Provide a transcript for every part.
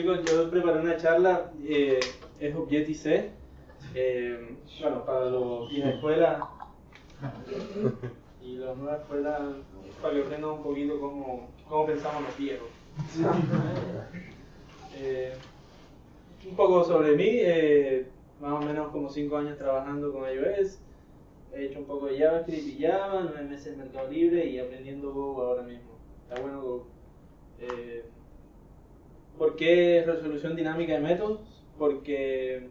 chicos, yo preparé una charla, es Objective-C, bueno, para los vieja escuela y la nueva escuela, para que aprendan un poquito cómo pensamos los viejos. Un poco sobre mí, más o menos como 5 años trabajando con iOS, he hecho un poco de JavaScript y Java, 9 meses en Mercado Libre y aprendiendo Go ahora mismo. Está bueno Go. ¿Por qué resolución dinámica de métodos? Porque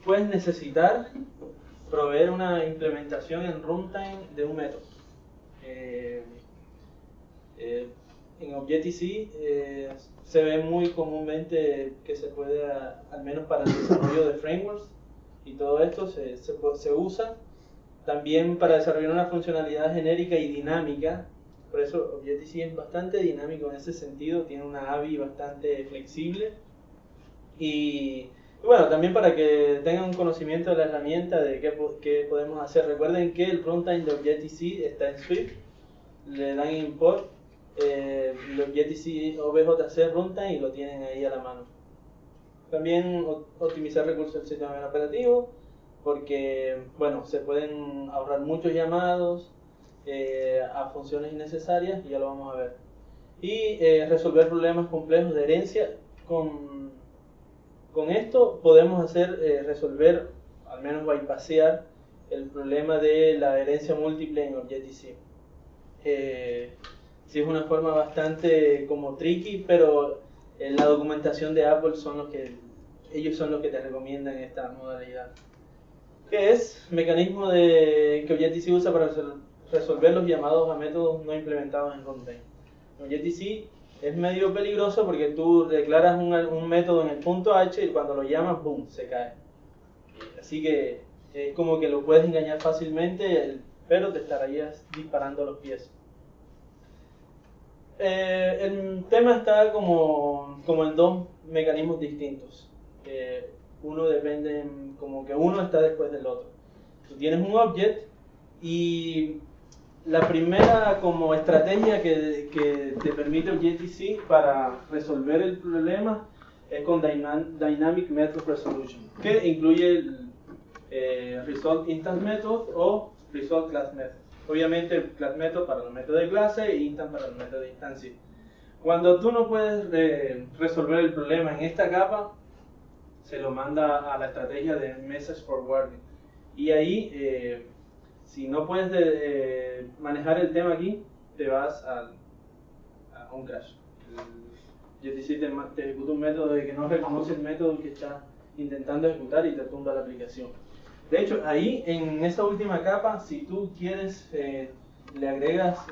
puedes necesitar proveer una implementación en runtime de un método. En Objective-C se ve muy comúnmente que se puede, al menos para el desarrollo de frameworks y todo esto se usa también para desarrollar una funcionalidad genérica y dinámica. Por eso Objective-C es bastante dinámico en ese sentido, tiene una API bastante flexible y bueno, también para que tengan un conocimiento de la herramienta, de qué podemos hacer. Recuerden que el runtime de Objective-C está en Swift, le dan import el Objective-C OBJC runtime y lo tienen ahí a la mano. También optimizar recursos del sistema operativo, porque bueno, se pueden ahorrar muchos llamados a funciones innecesarias, y ya lo vamos a ver. Y resolver problemas complejos de herencia. Con esto podemos resolver, al menos bypassear, el problema de la herencia múltiple en Objective-C. Sí, es una forma bastante como tricky, pero en la documentación de Apple ellos son los que te recomiendan esta modalidad. ¿Qué es? Mecanismo que Objective-C usa para resolver los llamados a métodos no implementados en runtime. Objective-C es medio peligroso porque tú declaras un método en el punto H y cuando lo llamas, boom, se cae. Así que es como que lo puedes engañar fácilmente, pero te estarías disparando los pies. El tema está como en dos mecanismos distintos. Uno depende, como que uno está después del otro. Tú tienes un object y la primera como estrategia que te permite Objective-C para resolver el problema es con Dynamic Method Resolution, que incluye el Result Instance Method o Result Class Method. Obviamente el Class Method para los métodos de clase e Instance para los métodos de instancia. Cuando tú no puedes resolver el problema en esta capa, se lo manda a la estrategia de Message Forwarding. Y ahí, si no puedes manejar el tema aquí, te vas a un crash. Objective-C te ejecuta un método de que no reconoce el método que está intentando ejecutar y te tumba la aplicación. De hecho, ahí en esa última capa, si tú quieres, le agregas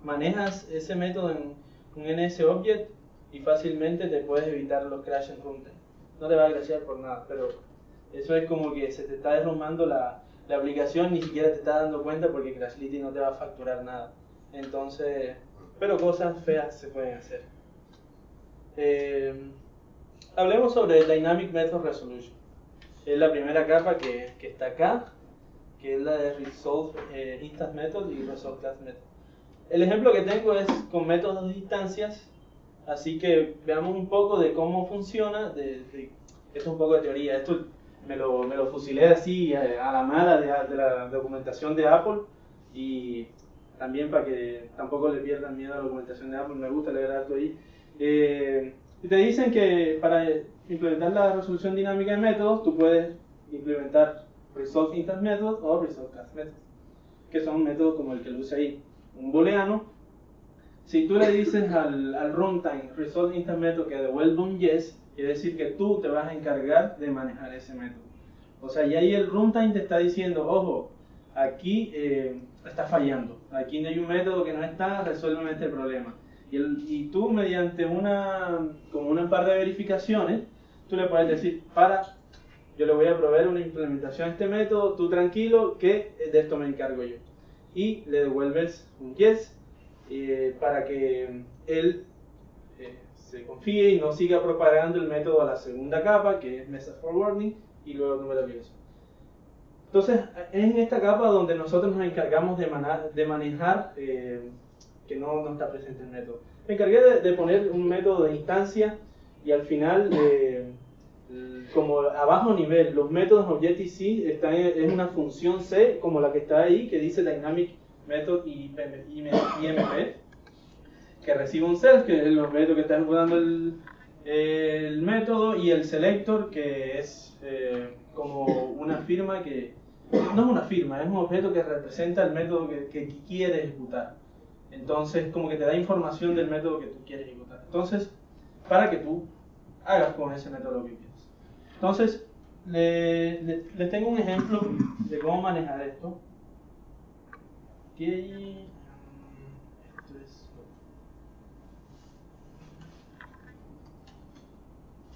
manejas ese método en un NSObject y fácilmente te puedes evitar los crash en runtime. No te va a crashear por nada, pero eso es como que se te está derrumbando la aplicación, ni siquiera te estás dando cuenta porque Crashlytics no te va a facturar nada. Entonces, pero cosas feas se pueden hacer. Hablemos sobre Dynamic Method Resolution. Es la primera capa que está acá, que es la de Resolve Instance Method y Resolve Class Method. El ejemplo que tengo es con métodos de instancias, así que veamos un poco de cómo funciona. Esto es un poco de teoría, esto me lo fusilé así a la mala de la documentación de Apple, y también para que tampoco le pierdan miedo a la documentación de Apple, me gusta leer algo ahí. Y te dicen que para implementar la resolución dinámica de métodos, tú puedes implementar Resolve Instance Method o Resolve Class Method, que son métodos como el que luce ahí, un booleano. Si tú le dices al runtime Resolve Instance Method que devuelva un yes, quiere decir que tú te vas a encargar de manejar ese método. O sea, y ahí el runtime te está diciendo, ojo, aquí está fallando, aquí no hay un método que no está, resuélveme este problema. Y tú, mediante como una par de verificaciones, tú le puedes decir, yo le voy a proveer una implementación a este método, tú tranquilo, que de esto me encargo yo. Y le devuelves un yes para que él se confíe y no siga propagando el método a la segunda capa, que es Message Forwarding, y luego tumba la aplicación. Entonces, es en esta capa donde nosotros nos encargamos de manejar no está presente el método. Me encargué de poner un método de instancia y al final, como a bajo nivel, los métodos Objective-C es una función C como la que está ahí, que dice Dynamic Method IMP, que recibe un self, que es el objeto que está ejecutando el método, y el selector, que es como una firma que no es una firma, es un objeto que representa el método que quiere ejecutar. Entonces, como que te da información del método que tú quieres ejecutar. Entonces, para que tú hagas con ese método lo que quieras. Entonces, les tengo un ejemplo de cómo manejar esto. Okay. Esto es...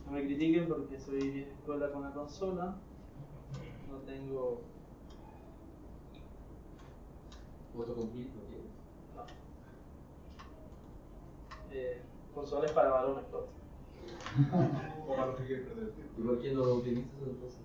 No me critiquen porque soy vieja escuela con la consola. No tengo... Autocomplete, ¿no tienes? No. Consolas para varones, pues. O para los que quieren perder el tiempo. ¿Y por qué no lo utilizas entonces?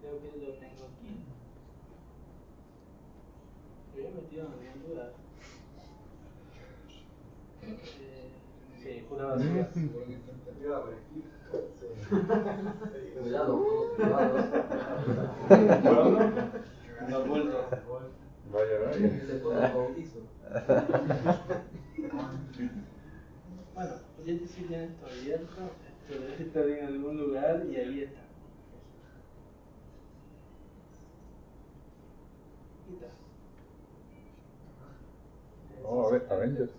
Creo que lo tengo aquí. Lo había metido en algún lugar. Sí, pura basura. Cuidado, cuidado. Lo oculto. Vaya. Se pone el bautizo. Bueno, ya sí tiene esto abierto. Esto debe estar en algún lugar y ahí está. Y está. Oh, Avengers.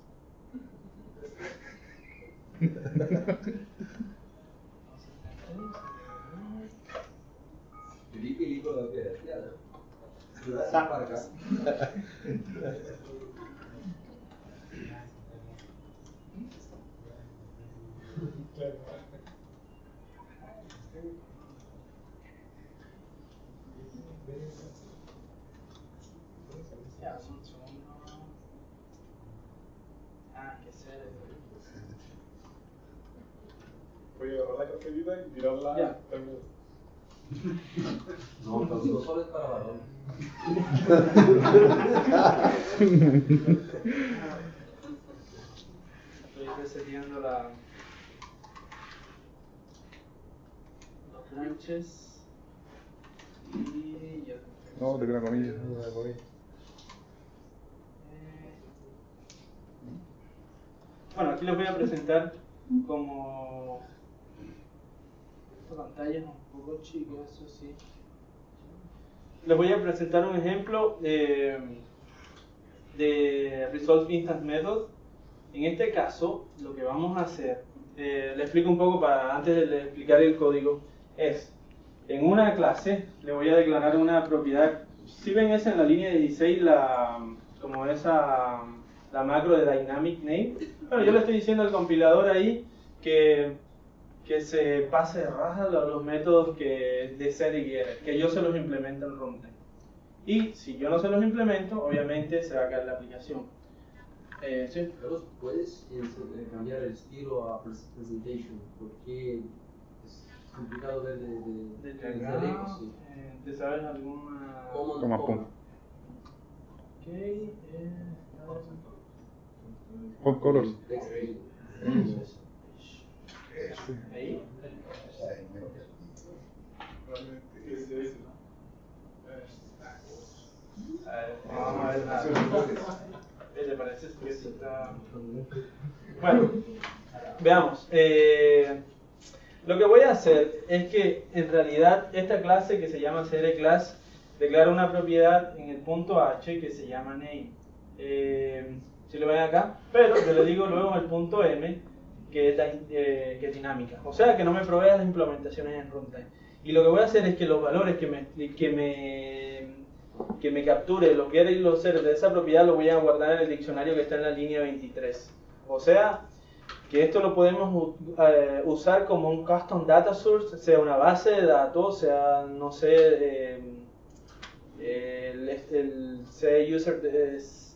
Filipe lo que decía, ¿no? Para acá. Ya, un segundo. Ah, que ser. Voy a agarrar la carpetita y tirarla Ya. al medio. No, entonces solo es para varón. Estoy reseteando los branches y ya. No, tengo una comilla. Bueno, aquí les voy a presentar como... Esta pantalla es un poco chica, eso sí. Les voy a presentar un ejemplo de Resolve Instance Method. En este caso, lo que vamos a hacer, le explico un poco antes de explicar el código, es en una clase le voy a declarar una propiedad. Si ven esa en la línea 16, como la macro de Dynamic Name, bueno, yo le estoy diciendo al compilador ahí que se pase de raja los métodos de set y getter, que yo se los implemento en runtime. Y si yo no se los implemento, obviamente se va a caer la aplicación. ¿Sí? Carlos, ¿puedes cambiar el estilo a presentation? Porque es complicado ver Desde desde acá, lejos, sí. ¿te sabes alguna...? Toma, pum. Ok, Con colors. ahí. Realmente ese es, ¿no? A ver, vamos a ver nada. ¿Te parece que esto está...? Bueno, veamos. Lo que voy a hacer es que en realidad esta clase que se llama CLClass declara una propiedad en el punto H que se llama name. Si lo ven acá, pero yo le digo luego en el punto M que es dinámica. O sea que no me provee las implementaciones en runtime. Y lo que voy a hacer es que los valores que me capture los getter y los setters de esa propiedad lo voy a guardar en el diccionario que está en la línea 23. O sea que esto lo podemos usar como un custom data source, sea una base de datos, sea, no sé, el C user,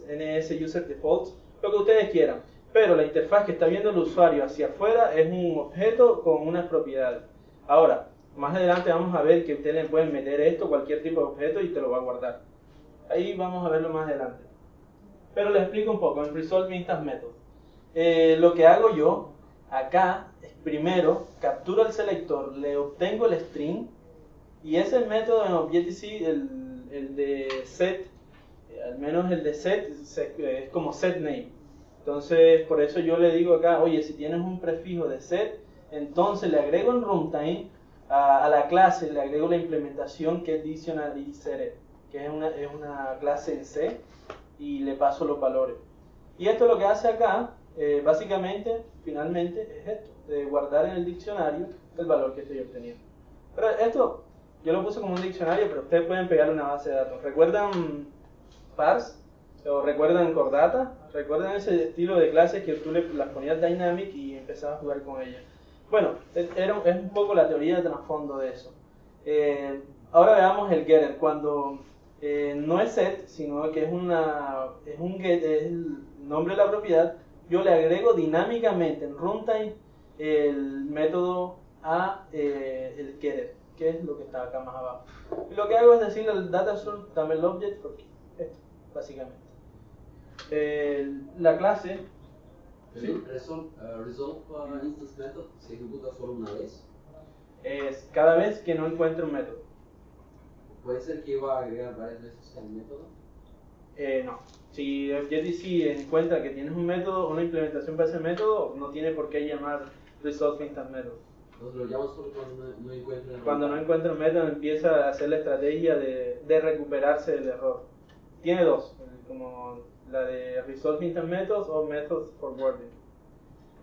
NS user defaults, lo que ustedes quieran. Pero la interfaz que está viendo el usuario hacia afuera es un objeto con unas propiedades. Ahora, más adelante vamos a ver que ustedes le pueden meter esto, cualquier tipo de objeto, y te lo va a guardar. Ahí vamos a verlo más adelante. Pero les explico un poco en Resolve Instance Method. Lo que hago yo acá es primero capturo el selector, le obtengo el string, y ese método en Objective-C, el de set, al menos el de set, es como setName. Entonces, por eso yo le digo acá, oye, si tienes un prefijo de set, entonces le agrego en runtime a la clase, le agrego la implementación que es dictionary_set, que es una clase en C, y le paso los valores. Y esto lo que hace acá, básicamente, finalmente, es esto, de guardar en el diccionario el valor que estoy obteniendo. Pero esto, yo lo puse como un diccionario, pero ustedes pueden pegarle una base de datos. ¿Recuerdan parse? ¿O recuerdan Cordata? ¿Recuerdan ese estilo de clases que tú las ponías dynamic y empezabas a jugar con ellas? Bueno, es un poco la teoría de trasfondo de eso. Ahora veamos el getter. Cuando no es set, sino que es un get, es el nombre de la propiedad, yo le agrego dinámicamente en runtime el método a el getter, que es lo que está acá más abajo. Y lo que hago es decirle al data source, dame el object, porque esto, básicamente. La clase ¿Sí? Resolve Instance Method se ejecuta solo una vez. Es cada vez que no encuentre un método. ¿Puede ser que iba a agregar varias veces el método? No. Si Objective-C encuentra que tienes un método, una implementación para ese método, no tiene por qué llamar Resolve Instance Method. Entonces lo llamo solo cuando no encuentra el Cuando no encuentra un método, empieza a hacer la estrategia de recuperarse del error. Tiene dos, como la de Resolve Instance Methods o Methods Forwarding.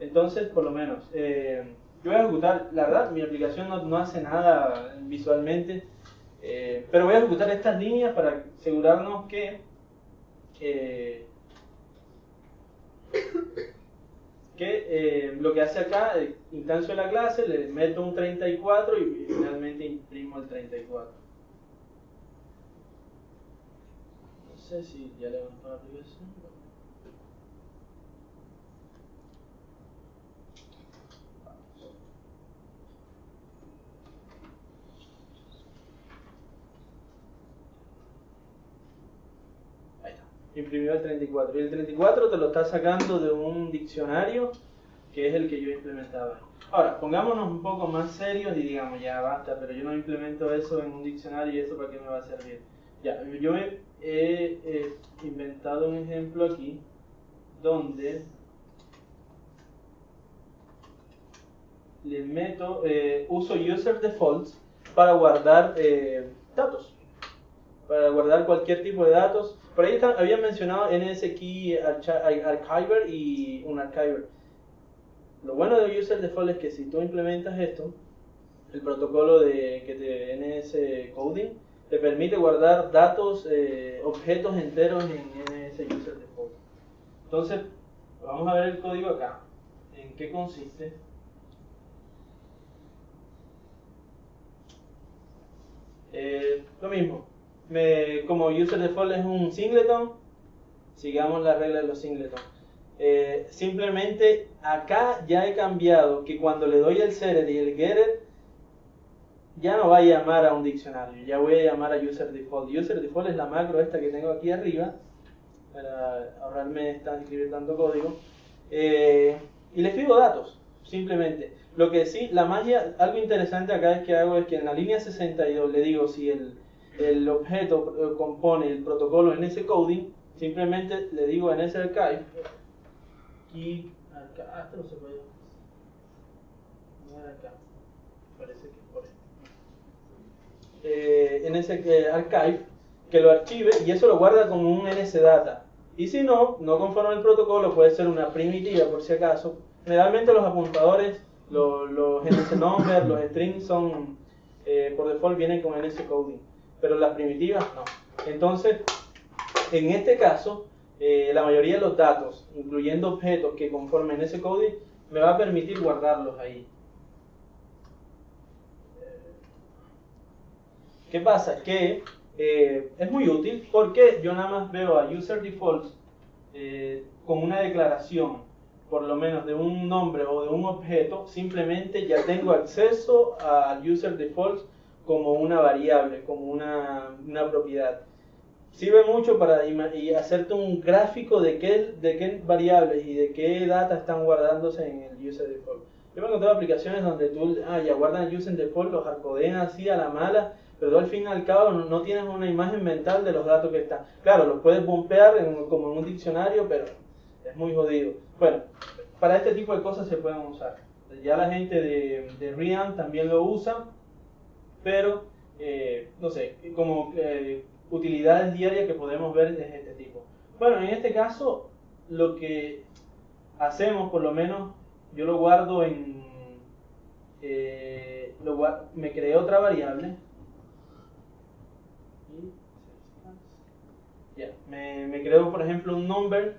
Entonces, por lo menos, yo voy a ejecutar, la verdad, mi aplicación no hace nada visualmente, pero voy a ejecutar estas líneas para asegurarnos que lo que hace acá, instancio de la clase, le meto un 34 y finalmente imprimo el 34. No sé si ya levantó la aplicación. Ahí está, imprimió el 34. Y el 34 te lo está sacando de un diccionario que es el que yo implementaba. Ahora, pongámonos un poco más serios y digamos, ya basta, pero yo no implemento eso en un diccionario y eso para qué me va a servir. Ya, yo he inventado un ejemplo aquí donde le meto, uso user defaults para guardar datos, para guardar cualquier tipo de datos. Por ahí había mencionado NSKey Archiver y un Archiver. Lo bueno de user default es que si tú implementas esto, el protocolo de NS Coding te permite guardar datos, objetos enteros en NS user default. Entonces, vamos a ver el código acá. ¿En qué consiste? Lo mismo. Como user default es un singleton, sigamos la regla de los singletons. Simplemente acá ya he cambiado que cuando le doy el setter y el getter ya no va a llamar a un diccionario, ya voy a llamar a user default. User default es la macro esta que tengo aquí arriba para ahorrarme escribir tanto código, y le escribo datos simplemente. Lo que sí, la magia, algo interesante acá es que hago es que en la línea 62 le digo si el objeto compone el protocolo en ese coding, simplemente le digo en ese archive y acá, esto no se puede, no era acá, parece que es por ahí, en ese archive que lo archive y eso lo guarda como un nsdata. Y si no conforme el protocolo, puede ser una primitiva por si acaso. Generalmente los apuntadores, los nsnumber, los strings son, por default vienen con nscoding, pero las primitivas no. Entonces, en este caso, la mayoría de los datos, incluyendo objetos que conformen nscoding, me va a permitir guardarlos ahí. ¿Qué pasa? Que es muy útil porque yo nada más veo a user defaults con una declaración, por lo menos de un nombre o de un objeto, simplemente ya tengo acceso a user defaults como una variable, como una propiedad. Sirve mucho para hacerte un gráfico de qué variables y de qué data están guardándose en el user default. Yo me he encontrado aplicaciones donde tú ya guardan el user default, los arcodean así a la mala, pero tú al fin y al cabo no tienes una imagen mental de los datos que están. Claro, los puedes bumpear como en un diccionario, pero es muy jodido. Bueno, para este tipo de cosas se pueden usar. Ya la gente de Rian también lo usa, pero no sé, como utilidades diarias que podemos ver de este tipo. Bueno, en este caso, lo que hacemos, por lo menos, yo lo guardo en... me creé otra variable. Me creo, por ejemplo, un number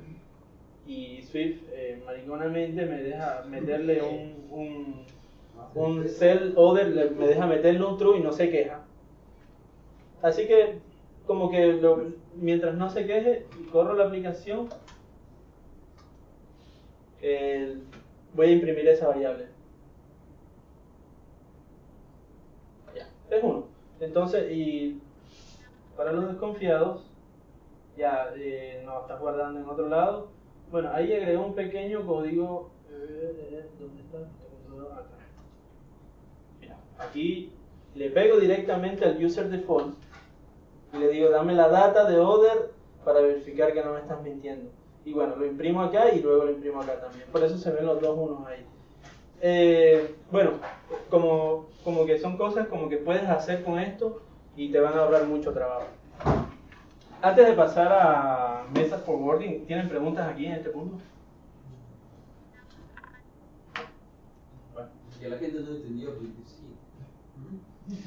y Swift mariconamente me deja meterle un cell other, me deja meterle un true y no se queja. Así que como que mientras no se queje y corro la aplicación, voy a imprimir esa variable. Ya, es uno. Entonces, y para los desconfiados, ya no estás guardando en otro lado. Bueno, ahí agregué un pequeño código. ¿Dónde está? Acá. Mira, aquí le pego directamente al user default y le digo, dame la data de other para verificar que no me estás mintiendo. Y bueno, lo imprimo acá y luego lo imprimo acá también. Por eso se ven los dos unos ahí. Bueno, como que son cosas como que puedes hacer con esto y te van a ahorrar mucho trabajo. Antes de pasar a message forwarding, ¿tienen preguntas aquí en este punto? Bueno, que la gente no entendió porque sí.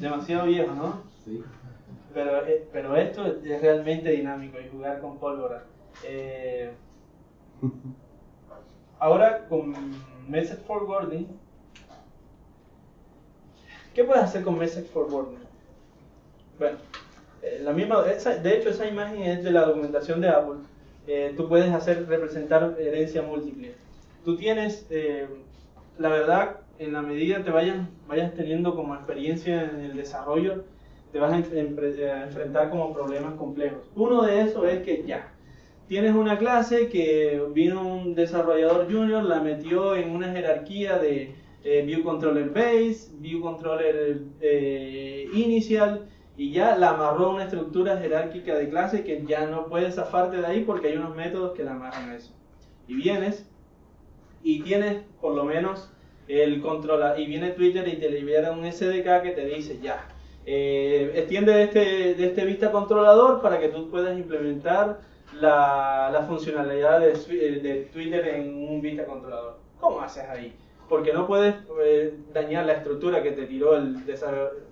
Demasiado viejo, ¿no? Sí. Pero esto es realmente dinámico y jugar con pólvora. Ahora con message forwarding, ¿qué puedes hacer con message forwarding? Bueno, de hecho esa imagen es de la documentación de Apple. Tú puedes representar herencia múltiple. Tú tienes, la verdad, en la medida que vayas teniendo como experiencia en el desarrollo, te vas a enfrentar como problemas complejos. Uno de esos es que ya tienes una clase que vino un desarrollador junior, la metió en una jerarquía de View Controller Base, View Controller Inicial, y ya la amarró a una estructura jerárquica de clase que ya no puedes zafarte de ahí porque hay unos métodos que la amarran a eso. Y vienes y tienes por lo menos el controla, y viene Twitter y te libera un SDK que te dice ya, extiende de este vista controlador para que tú puedas implementar la funcionalidad de Twitter en un vista controlador. ¿Cómo haces ahí? Porque no puedes dañar la estructura que te tiró el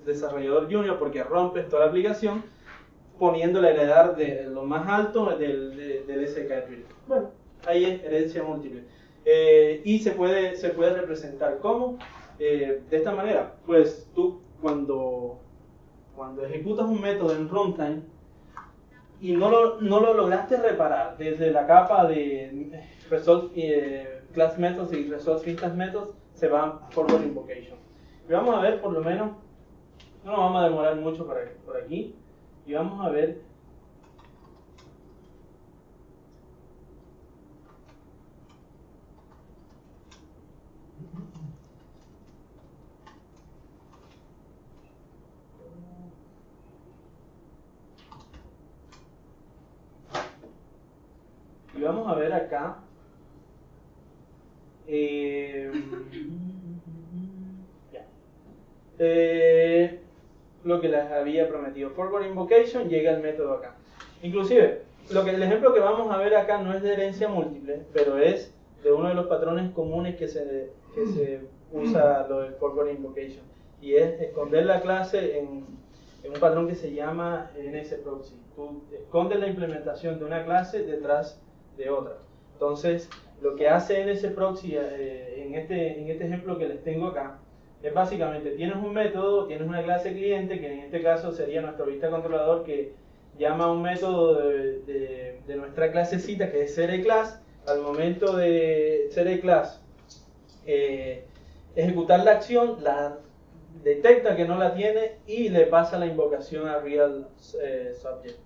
desarrollador junior porque rompes toda la aplicación poniéndole la heredar de lo más alto del SDK de Twitter. Bueno, ahí es herencia múltiple. Y se puede representar ¿cómo? De esta manera. Pues tú cuando ejecutas un método en runtime y no lo lograste reparar desde la capa de resolve class methods y resolve instance methods, se va a forward invocation. Y vamos a ver por lo menos, no nos vamos a demorar mucho por aquí, y vamos a ver acá lo que les había prometido. Forward invocation, llega el método acá. Inclusive, el ejemplo que vamos a ver acá no es de herencia múltiple, pero es de uno de los patrones comunes que se usa lo del forward invocation. Y es esconder la clase en un patrón que se llama nsproxy. Tú escondes la implementación de una clase detrás de otra. Entonces, lo que hace nsproxy en este ejemplo que les tengo acá, es básicamente, tienes un método, tienes una clase cliente, que en este caso sería nuestro vista controlador, que llama a un método de nuestra clasecita, que es sereClass. Al momento de sereClass ejecutar la acción, la detecta que no la tiene y le pasa la invocación a RealSubject.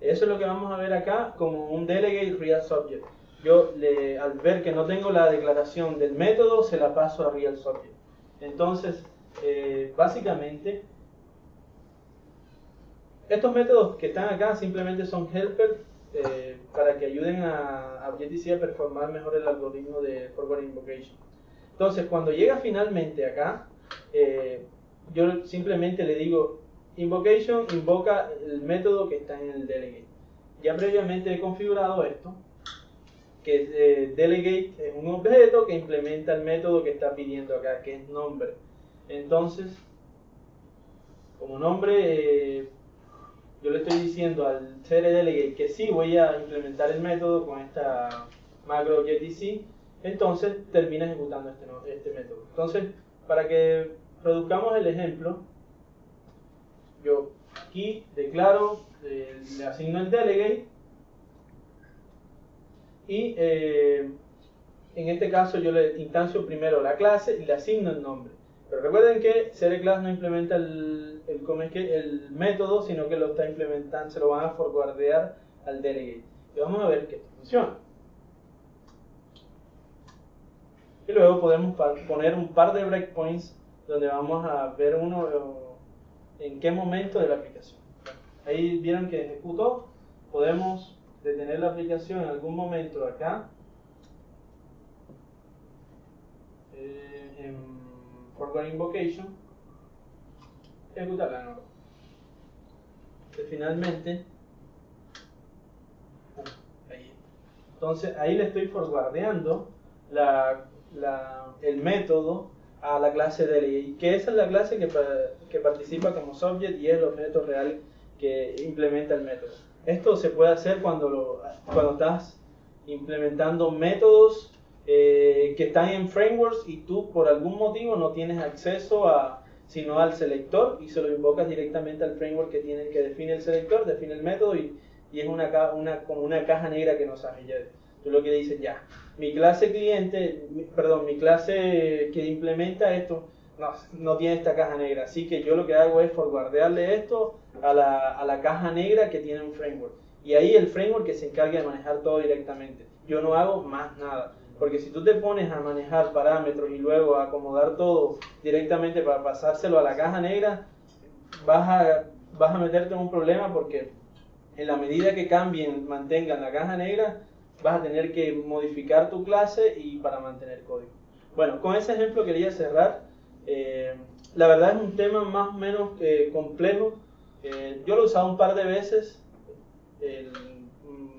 Eso es lo que vamos a ver acá como un delegate RealSubject. Yo, al ver que no tengo la declaración del método, se la paso a RealSubject. Entonces, básicamente, estos métodos que están acá simplemente son helpers para que ayuden a Objective-C a performar mejor el algoritmo de forward invocation. Entonces, cuando llega finalmente acá, yo simplemente le digo invocation, invoca el método que está en el delegate. Ya previamente he configurado esto, que delegate es un objeto que implementa el método que está pidiendo acá, que es nombre. Entonces, como nombre, yo le estoy diciendo al sereDelegate que sí voy a implementar el método con esta macro Objective-C, entonces termina ejecutando este método. Entonces, para que produzcamos el ejemplo, yo aquí declaro, le asigno el delegate y en este caso yo le instancio primero la clase y le asigno el nombre. Pero recuerden que sereClass no implementa el método, sino que lo está implementando, se lo van a forwardear al delegate. Y vamos a ver que esto funciona. Y luego podemos poner un par de breakpoints donde vamos a ver en qué momento de la aplicación. Ahí vieron que ejecutó. Podemos detener la aplicación en algún momento acá. En forward invocation. Ejecutarla de nuevo. Finalmente. Ahí. Entonces ahí le estoy forwardeando el método a la clase delegate, que esa es la clase que participa como subject y es el objeto real que implementa el método. Esto se puede hacer cuando estás implementando métodos que están en frameworks y tú por algún motivo no tienes acceso sino al selector y se lo invocas directamente al framework que define el selector, define el método y es como una caja negra que no sabes ya. Tú lo que dices ya, mi clase mi clase que implementa esto no tiene esta caja negra, así que yo lo que hago es forwardearle esto a la caja negra que tiene un framework. Y ahí el framework que se encarga de manejar todo directamente. Yo no hago más nada. Porque si tú te pones a manejar parámetros y luego a acomodar todo directamente para pasárselo a la caja negra, vas a meterte en un problema porque en la medida que mantengan la caja negra, vas a tener que modificar tu clase y para mantener código. Bueno, con ese ejemplo quería cerrar. La verdad es un tema más o menos complejo. Yo lo he usado un par de veces,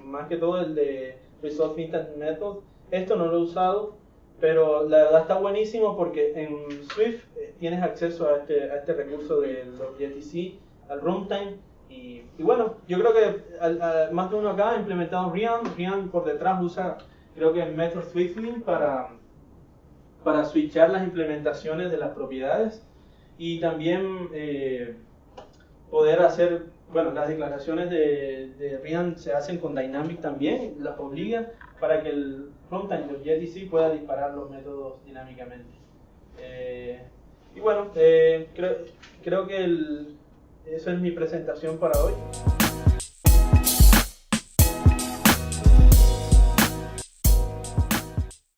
más que todo el de Resolve Instant Method. Esto no lo he usado, pero la verdad está buenísimo porque en Swift tienes acceso a este recurso del Objective-C, al runtime. Y bueno, yo creo que más de uno acá ha implementado Rian. Rian por detrás usa, creo que el método Swiftling para switchar las implementaciones de las propiedades y también poder hacer, bueno, las declaraciones de Rian se hacen con Dynamic también, las obliga para que el runtime de Objective-C pueda disparar los métodos dinámicamente. Y bueno, creo que eso es mi presentación para hoy.